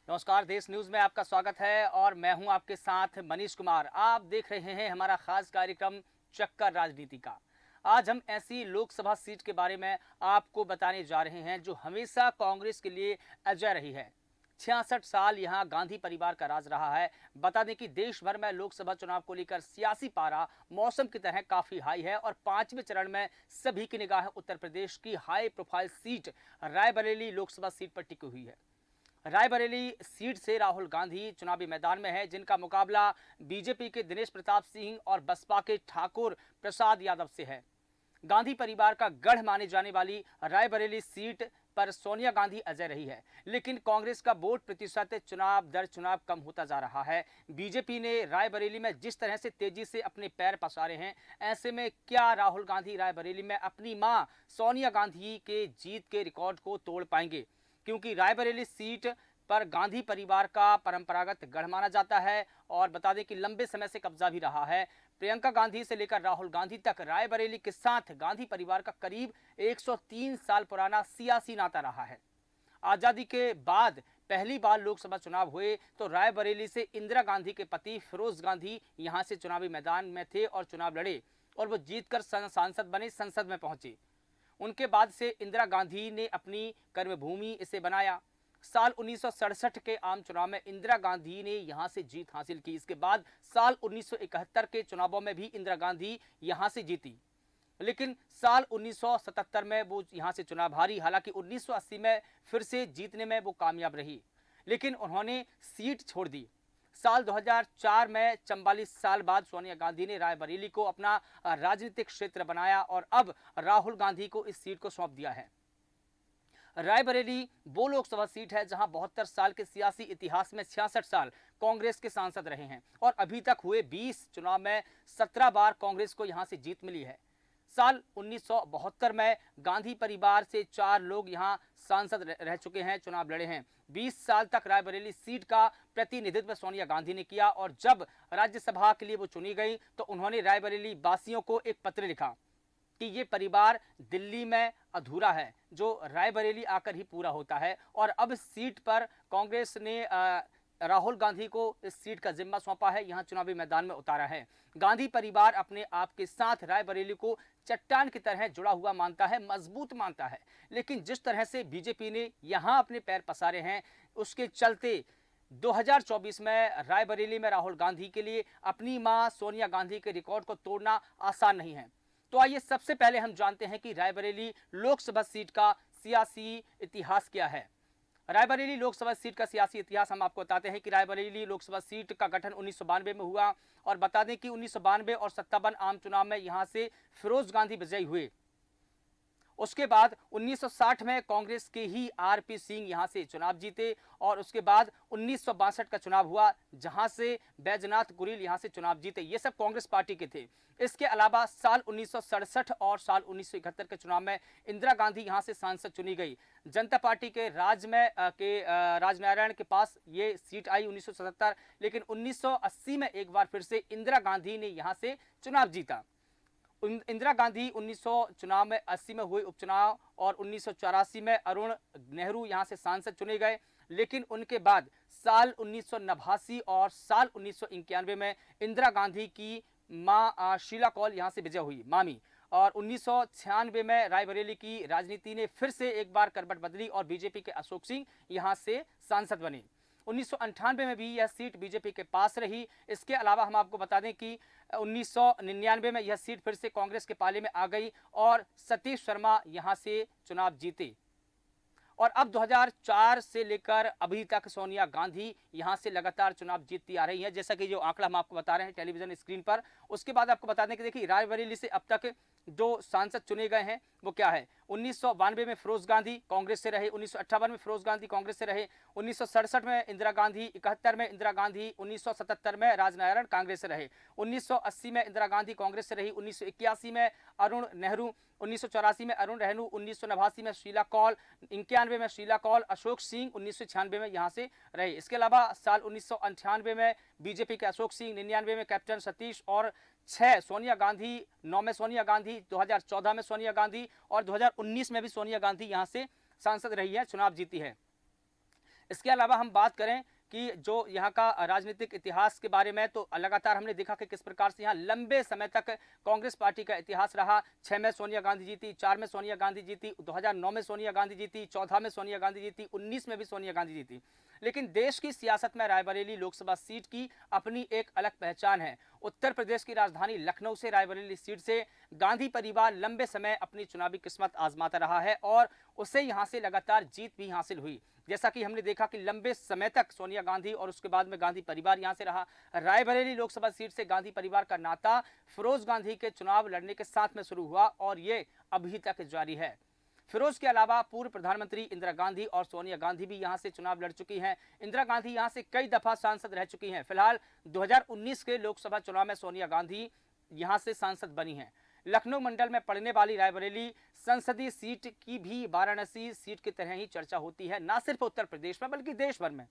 नमस्कार, देश न्यूज में आपका स्वागत है और मैं हूं आपके साथ मनीष कुमार। आप देख रहे हैं हमारा खास कार्यक्रम चक्कर राजनीति का। आज हम ऐसी लोकसभा सीट के बारे में आपको बताने जा रहे हैं जो हमेशा कांग्रेस के लिए अजय रही है। 66 साल यहां गांधी परिवार का राज रहा है। बता दें कि देश भर में लोकसभा चुनाव को लेकर सियासी पारा मौसम की तरह काफी हाई है और 5वें चरण में सभी की निगाह उत्तर प्रदेश की high profile seat Raebareli Lok Sabha seat पर टिकी हुई है। रायबरेली सीट से राहुल गांधी चुनावी मैदान में है, जिनका मुकाबला बीजेपी के दिनेश प्रताप सिंह और बसपा के ठाकुर प्रसाद यादव से है। गांधी परिवार का गढ़ माने जाने वाली रायबरेली सीट पर सोनिया गांधी अजय रही है, लेकिन कांग्रेस का वोट प्रतिशत चुनाव दर चुनाव कम होता जा रहा है। बीजेपी ने रायबरेली में जिस तरह से तेजी से अपने पैर पसारे हैं, ऐसे में क्या राहुल गांधी रायबरेली में अपनी मां सोनिया गांधी के जीत के रिकॉर्ड को तोड़ पाएंगे? क्योंकि रायबरेली सीट पर गांधी परिवार का परंपरागत गढ़ माना जाता है और बता दें कि लंबे समय से कब्जा भी रहा है। प्रियंका गांधी से लेकर राहुल गांधी तक रायबरेली के साथ गांधी परिवार का करीब 103 साल पुराना सियासी नाता रहा है। आजादी के बाद पहली बार लोकसभा चुनाव हुए तो रायबरेली से इंदिरा गांधी के पति फिरोज गांधी यहां से चुनावी मैदान में थे और चुनाव लड़े और वो जीतकर सांसद बने, संसद में पहुंचे। उनके बाद से इंदिरा गांधी ने अपनी कर्मभूमि इसे बनाया। साल 1967 के आम चुनाव में इंदिरा गांधी ने यहां से जीत हासिल की। इसके बाद साल 1971 के चुनावों में भी इंदिरा गांधी यहां से जीती, लेकिन साल 1977 में वो यहां से चुनाव हारी। हालांकि 1980 में फिर से जीतने में वो कामयाब रही, लेकिन उन्होंने सीट छोड़ दी। साल 2004 में 44 साल बाद सोनिया गांधी ने रायबरेली को अपना राजनीतिक क्षेत्र बनाया और अब राहुल गांधी को इस सीट को सौंप दिया है। रायबरेली वो लोकसभा सीट है जहां 72 साल के सियासी इतिहास में 66 साल कांग्रेस के सांसद रहे हैं और अभी तक हुए 20 चुनाव में 17 बार कांग्रेस को यहां से जीत मिली है। साल 1972 में गांधी परिवार से 4 लोग यहां सांसद रह चुके हैं, चुनाव लड़े हैं। 20 साल तक रायबरेली सीट का प्रतिनिधित्व सोनिया गांधी ने किया और जब राज्यसभा के लिए वो चुनी गई तो उन्होंने रायबरेली वासियों को एक पत्र लिखा कि ये परिवार दिल्ली में अधूरा है, जो रायबरेली आकर ही पूरा होता है। और अब सीट पर कांग्रेस ने राहुल गांधी को इस सीट का जिम्मा सौंपा है, यहां चुनावी मैदान में उतारा है। गांधी परिवार अपने आप के साथ रायबरेली को चट्टान की तरह जुड़ा हुआ मानता है, मजबूत मानता है, लेकिन जिस तरह से बीजेपी ने यहां अपने पैर पसारे हैं, उसके चलते 2024 में रायबरेली में राहुल गांधी के लिए अपनी मां सोनिया गांधी के रिकॉर्ड को तोड़ना आसान नहीं है। तो आइए सबसे पहले हम जानते हैं कि रायबरेली लोकसभा सीट का सियासी इतिहास क्या है। रायबरेली लोकसभा सीट का सियासी इतिहास हम आपको बताते हैं कि रायबरेली लोकसभा सीट का गठन 1992 में हुआ और बता दें कि 1992 और 57 आम चुनाव में यहां से फिरोज गांधी विजयी हुए। उसके बाद 1960 में कांग्रेस के ही आरपी सिंह यहां से चुनाव जीते और उसके बाद 1962 का चुनाव हुआ जहां से बैजनाथ गुरील यहां से चुनाव जीते। ये सब कांग्रेस पार्टी के थे। इसके अलावा साल 1967 और साल 1971 के चुनाव में इंदिरा गांधी यहां से सांसद चुनी गई। जनता पार्टी के राजनारायण के पास ये सीट आई 1977, लेकिन 1980 में एक बार फिर से इंदिरा गांधी ने यहां से चुनाव जीता। इंदिरा गांधी 1900 चुनाव में 80 में हुए उपचुनाव और 1984 में अरुण नेहरू यहां से सांसद चुने गए, लेकिन उनके बाद साल 1989 और साल 1991 में इंदिरा गांधी की मां शीला कौल यहां से विजय हुई, मामी। और 1996 में रायबरेली की राजनीति ने फिर से एक बार करवट बदली और बीजेपी के अशोक सिंह यहां से सांसद बने। 1998 में भी यह सीट बीजेपी के पास रही। इसके अलावा हम आपको बता दें कि 1999 में यह सीट फिर से कांग्रेस के पाले में आ गई और सतीश शर्मा यहां से चुनाव जीते। और अब 2004 से लेकर अभी तक सोनिया गांधी यहां से लगातार चुनाव जीतती आ रही है, जैसा कि जो आंकड़ा हम आपको बता रहे हैं टेलीविजन स्क्रीन पर। उसके बाद आपको बता दें कि देखिए रायबरेली से अब तक जो सांसद चुने गए हैं वो क्या है। 1992 में फिरोज गांधी कांग्रेस से रहे, 1958 में फिरोज गांधी कांग्रेस से रहे, 1967 में इंदिरा गांधी, 71 में इंदिरा गांधी, 1977 में राजनारायण कांग्रेस से रहे, 1980 में इंदिरा गांधी कांग्रेस से रही, 1981 में अरुण नेहरू, 1984 में अरुण नेहरू, 1989 में शीला कौल, 91 में शीला कौल, अशोक सिंह 1996 में यहां से रहे। इसके अलावा साल 1998 में बीजेपी के अशोक सिंह, 99 में कैप्टन सतीश और 6 सोनिया गांधी, 9 में सोनिया गांधी, 2014 में सोनिया गांधी और 2019 में भी सोनिया गांधी यहां से सांसद रही है, चुनाव जीती है। इसके अलावा हम बात करें कि जो यहाँ का राजनीतिक इतिहास के बारे में, तो लगातार हमने देखा कि किस प्रकार से यहाँ लंबे समय तक कांग्रेस पार्टी का इतिहास रहा। 6 में सोनिया गांधी जीती, 4 में सोनिया गांधी जीती, 2009 में सोनिया गांधी जीती, 14 में सोनिया गांधी जीती, 19 में भी सोनिया गांधी जीती। लेकिन देश की सियासत में रायबरेली लोकसभा सीट की अपनी एक अलग पहचान है। उत्तर प्रदेश की राजधानी लखनऊ से रायबरेली सीट से गांधी परिवार लंबे समय अपनी चुनावी किस्मत आजमाता रहा है और उसे यहां से लगातार जीत भी हासिल हुई। जैसा कि हमने देखा कि लंबे समय तक सोनिया गांधी और उसके बाद में गांधी परिवार यहां से रहा। रायबरेली लोकसभा सीट से गांधी परिवार का नाता फिरोज गांधी के चुनाव लड़ने के साथ में शुरू हुआ और ये अभी तक जारी है। फिरोज के अलावा पूर्व प्रधानमंत्री इंदिरा गांधी और सोनिया गांधी भी यहां से चुनाव लड़ चुकी हैं। इंदिरा गांधी यहां से कई दफा सांसद रह चुकी हैं। फिलहाल 2019 के लोकसभा चुनाव में सोनिया गांधी यहां से सांसद बनी हैं। लखनऊ मंडल में पड़ने वाली रायबरेली संसदीय सीट की भी वाराणसी सीट की तरह ही चर्चा होती है, ना सिर्फ उत्तर प्रदेश में बल्कि देश भर में,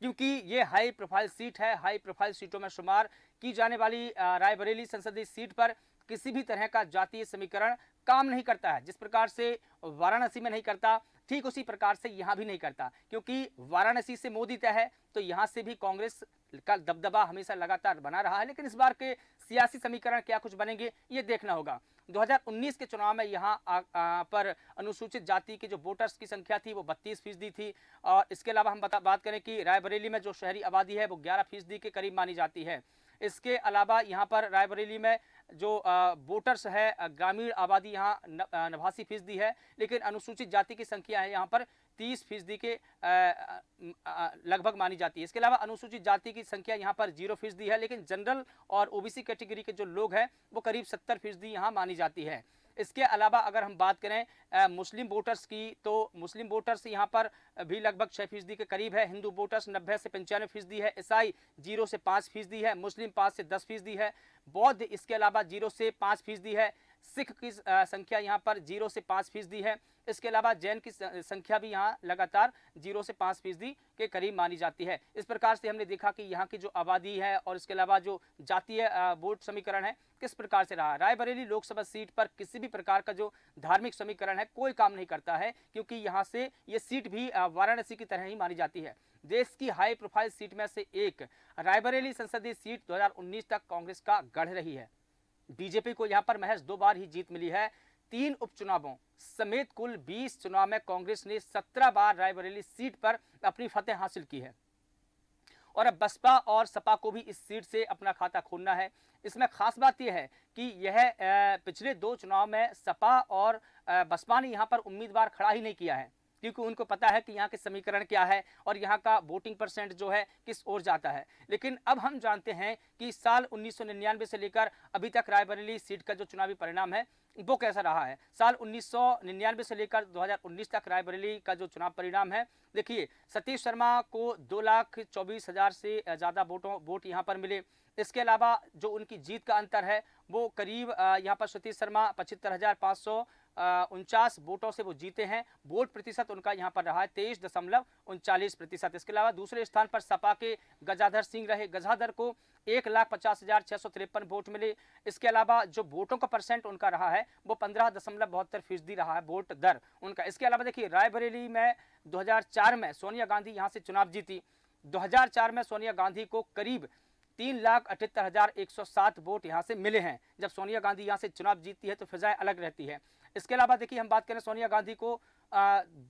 क्योंकि ये हाई प्रोफाइल सीट है। हाई प्रोफाइल सीटों में शुमार की जाने वाली रायबरेली संसदीय सीट पर किसी भी तरह का जातीय समीकरण काम नहीं करता है। जिस प्रकार से वाराणसी में नहीं करता, ठीक उसी प्रकार से यहां भी नहीं करता, क्योंकि वाराणसी से मोदी तय है तो यहां से भी कांग्रेस का दबदबा हमेशा लगातार बना रहा है। लेकिन इस बार के सियासी समीकरण क्या कुछ बनेंगे ये देखना होगा। 2019 के चुनाव में यहाँ पर अनुसूचित जाति के जो वोटर्स की संख्या थी वो 32% थी। और इसके अलावा हम बात करें कि रायबरेली में जो शहरी आबादी है वो 11% के करीब मानी जाती है। इसके अलावा यहाँ पर रायबरेली में जो वोटर्स है ग्रामीण आबादी यहाँ 89% है, लेकिन अनुसूचित जाति की संख्या है यहाँ पर 30% के लगभग मानी जाती है। इसके अलावा अनुसूचित जाति की संख्या यहाँ पर 0% है, लेकिन जनरल और ओबीसी कैटेगरी के जो लोग हैं वो करीब 70% यहाँ मानी जाती है। इसके अलावा अगर हम बात करें मुस्लिम वोटर्स की, तो मुस्लिम वोटर्स यहाँ पर भी लगभग 6% के करीब है। हिंदू वोटर्स 90 से 95% है। ईसाई 0 से 5% है। मुस्लिम 5 से 10% है। बौद्ध इसके अलावा 0 से 5% है। सिख की संख्या यहाँ पर 0 से 5% है। इसके अलावा जैन की संख्या भी यहाँ लगातार 0 से 5% के करीब मानी जाती है। इस प्रकार से हमने देखा कि यहाँ की जो आबादी है और इसके अलावा जो जातीय वोट समीकरण है किस प्रकार से रहा। रायबरेली लोकसभा सीट पर किसी भी प्रकार का जो धार्मिक समीकरण है कोई काम नहीं करता है, क्योंकि यहाँ से ये सीट भी वाराणसी की तरह ही मानी जाती है। देश की हाई प्रोफाइल सीट में से एक रायबरेली संसदीय सीट 2019 तक कांग्रेस का गढ़ रही है। बीजेपी को यहां पर महज 2 बार ही जीत मिली है। 3 उपचुनावों समेत कुल 20 चुनाव में कांग्रेस ने 17 बार रायबरेली सीट पर अपनी फतेह हासिल की है और अब बसपा और सपा को भी इस सीट से अपना खाता खोलना है। इसमें खास बात यह है कि यह पिछले 2 चुनाव में सपा और बसपा ने यहां पर उम्मीदवार खड़ा ही नहीं किया है, क्योंकि उनको पता है कि यहाँ के समीकरण क्या है और यहाँ का वोटिंग परसेंट जो है किस ओर जाता है। लेकिन अब हम जानते हैं कि साल 1999 से लेकर अभी तक रायबरेली सीट का जो चुनावी परिणाम है वो कैसा रहा है। साल 1999 से लेकर 2019 तक रायबरेली का जो चुनाव परिणाम है, देखिए सतीश शर्मा को 2,24,000 से ज़्यादा वोट यहाँ पर मिले। इसके अलावा जो उनकी जीत का अंतर है वो करीब यहाँ पर सतीश शर्मा 75,549 वोटों से वो जीते हैं। वोट प्रतिशत उनका यहाँ पर रहा है 23.39%। इसके अलावा दूसरे स्थान पर सपा के गजाधर सिंह रहे। गजाधर को 1,50,653 वोट मिले। इसके अलावा जो वोटों का परसेंट उनका रहा है वो 15.72% रहा है वोट दर उनका। इसके अलावा देखिए रायबरेली में 2004 में सोनिया गांधी यहाँ से चुनाव जीती। 2004 में सोनिया गांधी को करीब 3,78,107 वोट यहाँ से मिले हैं। जब सोनिया गांधी यहाँ से चुनाव जीतती है तो फिजाएं अलग रहती है। इसके अलावा देखिए हम बात करें सोनिया गांधी को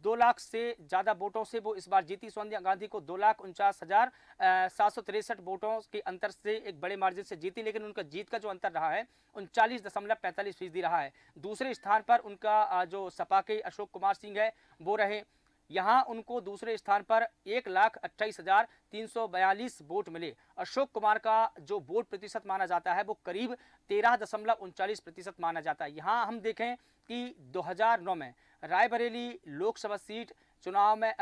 2 लाख से ज़्यादा वोटों से वो इस बार जीती। सोनिया गांधी को 2,49,763 वोटों के अंतर से एक बड़े मार्जिन से जीती, लेकिन उनका जीत का जो अंतर रहा है 39.45% रहा है। दूसरे स्थान पर उनका जो सपा के अशोक कुमार सिंह है वो रहे। यहाँ उनको दूसरे स्थान पर 1,28,342 वोट मिले। अशोक कुमार का जो वोट प्रतिशत माना जाता है वो करीब 13.39% माना जाता है। यहाँ हम देखें कि 2009 में रायबरेली लोकसभा सीट चुनाव में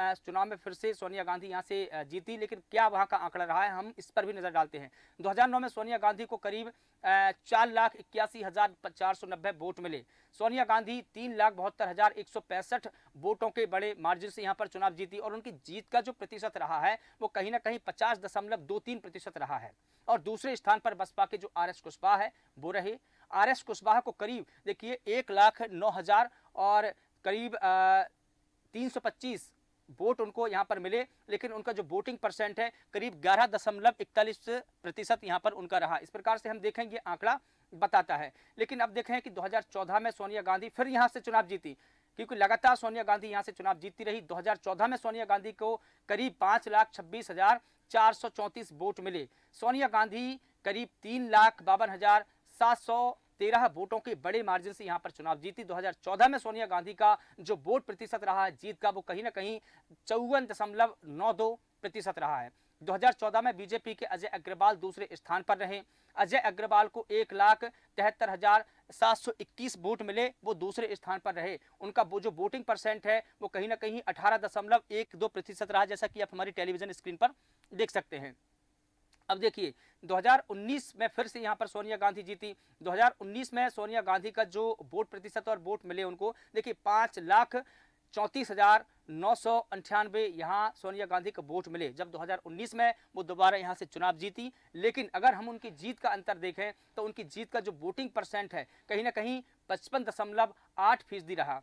फिर से सोनिया गांधी यहाँ से जीती, लेकिन क्या वहाँ का आंकड़ा रहा है हम इस पर भी नजर डालते हैं। 2009 में सोनिया गांधी को करीब 4,81,490 वोट मिले। सोनिया गांधी 3,72,165 वोटों के बड़े मार्जिन से यहाँ पर चुनाव जीती और उनकी जीत का जो प्रतिशत रहा है वो कहीं ना कहीं 50.23% रहा है। और दूसरे स्थान पर बसपा के जो RS कुशवाहा है वो रहे। RS कुशवाहा को करीब देखिए 1,09,000 और करीब 325 वोट उनको यहाँ पर मिले, लेकिन उनका जो वोटिंग परसेंट है करीब 11.41% यहाँ पर उनका रहा। इस प्रकार से हम देखेंगे आंकड़ा बताता है। लेकिन अब देखें कि 2014 में सोनिया गांधी फिर यहाँ से चुनाव जीती, क्योंकि लगातार सोनिया गांधी यहाँ से चुनाव जीतती रही। 2014 में सोनिया गांधी को करीब 5,26,434 वोट मिले। सोनिया गांधी करीब 3,52,713 वोटों के बड़े मार्जिन से यहाँ पर चुनाव जीती। 2014 में सोनिया गांधी का जो वोट प्रतिशत रहा है जीत का, वो कहीं ना कहीं 54.92% रहा है। 2014 में बीजेपी के अजय अग्रवाल दूसरे स्थान पर रहे। अजय अग्रवाल को 1,73,721 वोट मिले, वो दूसरे स्थान पर रहे। उनका वो जो वोटिंग परसेंट है वो कहीं ना कहीं 18.12% रहा, जैसा कि आप हमारी टेलीविजन स्क्रीन पर देख सकते हैं। अब देखिए 2019 में फिर से यहाँ पर सोनिया गांधी जीती। 2019 में सोनिया गांधी का जो वोट प्रतिशत और वोट मिले उनको, देखिए 5,34,998 यहाँ सोनिया गांधी को वोट मिले जब 2019 में वो दोबारा यहाँ से चुनाव जीती। लेकिन अगर हम उनकी जीत का अंतर देखें तो उनकी जीत का जो वोटिंग परसेंट है कहीं ना कहीं 55.8% रहा।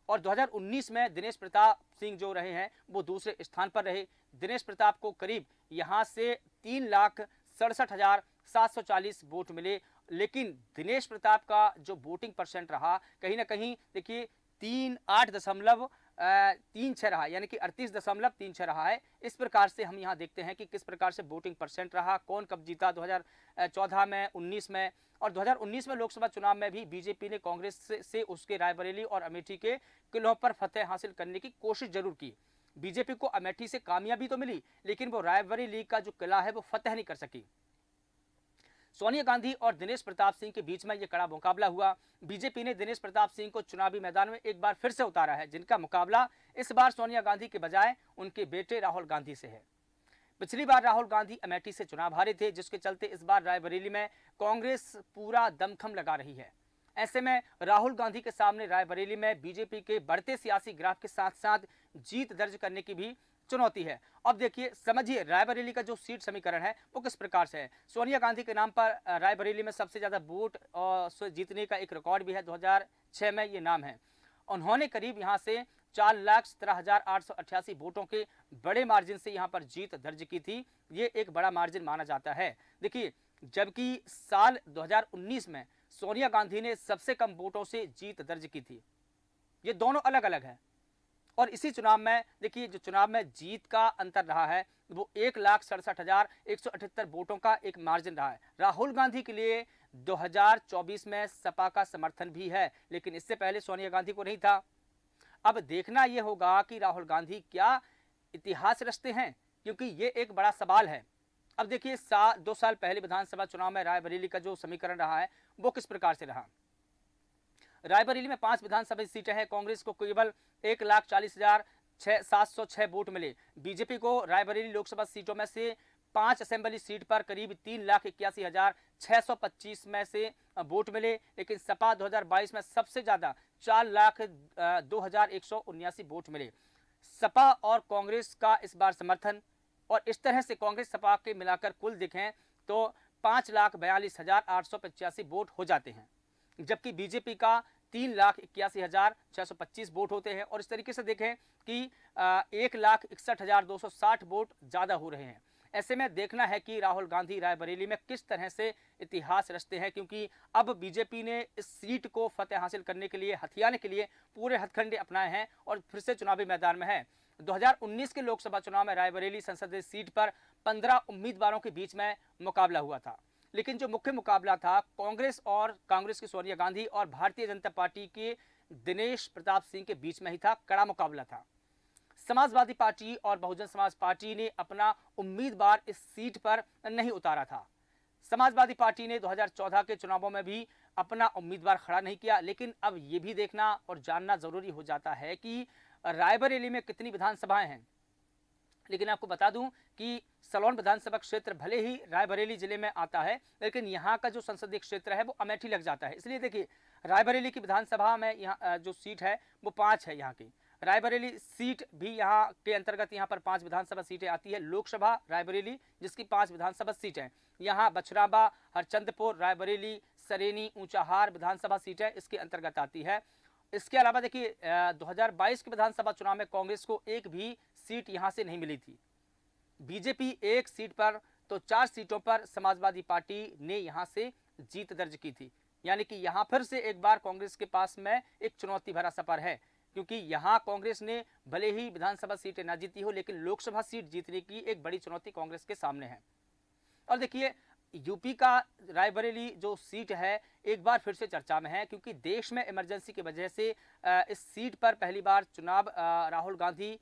और 2019 में दिनेश प्रताप सिंह जो रहे हैं वो दूसरे स्थान पर रहे। दिनेश प्रताप को करीब यहाँ से 3,67,740 वोट मिले, लेकिन दिनेश प्रताप का जो वोटिंग परसेंट रहा कहीं ना कहीं देखिए 38.36 रहा, यानी कि 38.36 रहा है। इस प्रकार से हम यहाँ देखते हैं कि किस प्रकार से वोटिंग परसेंट रहा, कौन कब जीता 2014 में, 19 में। और 2019 में लोकसभा चुनाव में भी बीजेपी ने कांग्रेस से उसके रायबरेली और अमेठी के किलों पर फतेह हासिल करने की कोशिश जरूर की। बीजेपी को अमेठी से कामयाबी तो मिली, लेकिन वो रायबरेली का जो किला है वो फतेह नहीं कर सकी। सोनिया गांधी और दिनेश प्रताप सिंह के बीच में यह कड़ा मुकाबला हुआ। बीजेपी ने दिनेश प्रताप सिंह को चुनावी मैदान में एक बार फिर से उतारा है, जिनका मुकाबला इस बार सोनिया गांधी के बजाय उनके बेटे राहुल गांधी से है। पिछली बार राहुल गांधी अमेठी से चुनाव हारे थे, जिसके चलते इस बार रायबरेली में कांग्रेस पूरा दमखम लगा रही है। ऐसे में राहुल गांधी के सामने रायबरेली में बीजेपी के बढ़ते सियासी ग्राफ के साथ साथ जीत दर्ज करने की भी चुनौती है। अब देखिए समझिए रायबरेली का जो सीट समीकरण है वो किस प्रकार से है। सोनिया गांधी के नाम पर रायबरेली में सबसे ज्यादा वोट जीतने का एक रिकॉर्ड भी है, 2006 में ये नाम है। उन्होंने करीब यहाँ से 4,17,888 वोटों के बड़े मार्जिन से यहाँ पर जीत दर्ज की थी। ये एक बड़ा मार्जिन माना जाता है। देखिए जबकि साल 2019 में सोनिया गांधी ने सबसे कम वोटों से जीत दर्ज की थी। ये दोनों अलग अलग है। और इसी चुनाव में देखिए जो चुनाव में जीत का अंतर रहा है वो 1,67,178 वोटों का एक मार्जिन रहा है। राहुल गांधी के लिए 2024 में सपा का समर्थन भी है, लेकिन इससे पहले सोनिया गांधी को नहीं था। अब देखना यह होगा कि राहुल गांधी क्या इतिहास रचते हैं, क्योंकि ये एक बड़ा सवाल है। अब देखिए 2 साल पहले विधानसभा चुनाव में रायबरेली का जो समीकरण रहा है वो किस प्रकार से रहा। रायबरेली में 5 विधानसभा सीटें हैं। कांग्रेस को केवल 1,40,706 वोट मिले। बीजेपी को रायबरेली लोकसभा सीटों में से 5 असेंबली सीट पर करीब 3,81,625 में से वोट मिले, लेकिन सपा 2022 में सबसे ज्यादा 4,02,179 वोट मिले। सपा और कांग्रेस का इस बार समर्थन, और इस तरह से कांग्रेस सपा के मिलाकर कुल देखें तो 5,42,885 वोट हो जाते हैं, जबकि बीजेपी का 3,81,625 वोट होते हैं। और इस तरीके से देखें कि 1,61,260 वोट ज्यादा हो रहे हैं। ऐसे में देखना है कि राहुल गांधी रायबरेली में किस तरह से इतिहास रचते हैं, क्योंकि अब बीजेपी ने इस सीट को फतेह हासिल करने के लिए, हथियाने के लिए पूरे हथकंडे अपनाए हैं और फिर से चुनावी मैदान में है। 2019 के लोकसभा चुनाव में रायबरेली संसदीय सीट पर 15 उम्मीदवारों के बीच में मुकाबला हुआ था, लेकिन जो मुख्य मुकाबला था कांग्रेस की सोनिया गांधी और भारतीय जनता पार्टी के दिनेश प्रताप सिंह के बीच में ही था। कड़ा मुकाबला था। समाजवादी पार्टी और बहुजन समाज पार्टी ने अपना उम्मीदवार इस सीट पर नहीं उतारा था। समाजवादी पार्टी ने 2014 के चुनावों में भी अपना उम्मीदवार खड़ा नहीं किया, लेकिन अब ये भी देखना और जानना जरूरी हो जाता है कि रायबरेली में कितनी विधानसभाएं हैं। लेकिन आपको बता दूं कि सलोन विधानसभा क्षेत्र भले ही रायबरेली जिले में आता है, लेकिन यहाँ का जो संसदीय क्षेत्र है वो अमेठी लग जाता है। इसलिए देखिए रायबरेली की विधानसभा में यहाँ जो सीट है वो 5 है। यहाँ की रायबरेली सीट भी यहाँ के अंतर्गत यहाँ पर 5 विधानसभा सीटें आती है। लोकसभा रायबरेली जिसकी 5 विधानसभा सीटें, यहाँ बछराबा, हरचंदपुर, रायबरेली, सरेनी, ऊंचाहार विधानसभा सीटें इसके अंतर्गत आती है। इसके अलावा देखिए 2022 के विधानसभा चुनाव में कांग्रेस को एक भी सीट यहां से नहीं मिली थी। बीजेपी एक सीट पर तो 4 सीटों पर समाजवादी पार्टी ने यहां से जीत दर्ज की थी। यानी कि यहां फिर से एक बार कांग्रेस के पास में एक चुनौती भरा सफर है, क्योंकि यहां कांग्रेस ने भले ही विधानसभा सीटें ना जीती हो, लेकिन लोकसभा सीट जीतने की एक बड़ी चुनौती कांग्रेस के सामने है। और देखिए यूपी का रायबरेली जो सीट है एक बार फिर से चर्चा में है, क्योंकि देश में इमरजेंसी की वजह से इस सीट पर पहली बार चुनाव राहुल गांधी,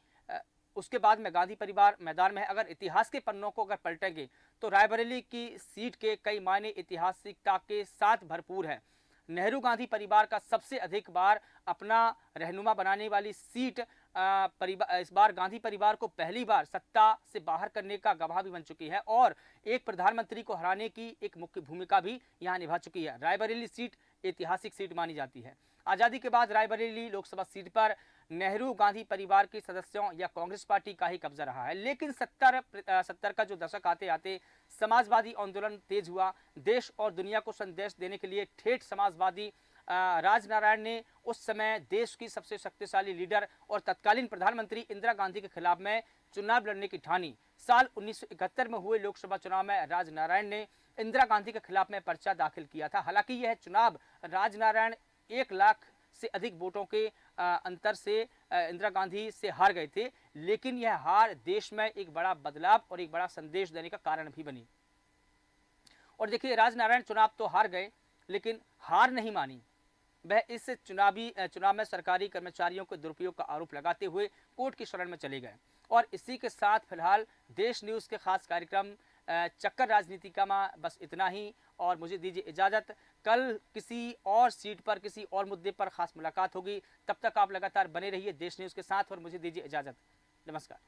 उसके बाद में गांधी परिवार मैदान में है। अगर इतिहास के पन्नों को अगर पलटेंगे तो रायबरेली की सीट के कई मायने ऐतिहासिकता के साथ भरपूर है। नेहरू गांधी परिवार का सबसे अधिक बार अपना रहनुमा बनाने वाली सीट इस बार गांधी परिवार को पहली बार सत्ता से बाहर करने का गवाह भी बन चुकी है और एक प्रधानमंत्री को हराने की एक मुख्य भूमिका भी यहां निभा चुकी है। रायबरेली सीट ऐतिहासिक सीट मानी जाती है। आजादी के बाद रायबरेली लोकसभा सीट पर नेहरू गांधी परिवार के सदस्यों या कांग्रेस पार्टी का ही कब्जा रहा है, लेकिन 70 का जो दशक आते आते समाजवादी आंदोलन तेज हुआ। देश और दुनिया को संदेश देने के लिए ठेठ समाजवादी राजनारायण ने उस समय देश की सबसे शक्तिशाली लीडर और तत्कालीन प्रधानमंत्री इंदिरा गांधी के खिलाफ में चुनाव लड़ने की ठानी। साल 1971 में हुए लोकसभा चुनाव में राजनारायण ने इंदिरा गांधी के खिलाफ में पर्चा दाखिल किया था। हालांकि यह चुनाव राजनारायण 1 लाख से अधिक वोटों के अंतर से इंदिरा गांधी से हार गए थे, लेकिन यह हार देश में एक बड़ा बदलाव और एक बड़ा संदेश देने का कारण भी बनी। और देखिए राजनारायण चुनाव तो हार गए, लेकिन हार नहीं मानी। वह इस चुनाव में सरकारी कर्मचारियों के दुरुपयोग का आरोप लगाते हुए कोर्ट की शरण में चले गए। और इसी के साथ फिलहाल देश न्यूज़ के खास कार्यक्रम चक्कर राजनीति का में बस इतना ही, और मुझे दीजिए इजाज़त। कल किसी और सीट पर किसी और मुद्दे पर खास मुलाकात होगी। तब तक आप लगातार बने रहिए देश न्यूज़ के साथ और मुझे दीजिए इजाज़त। नमस्कार।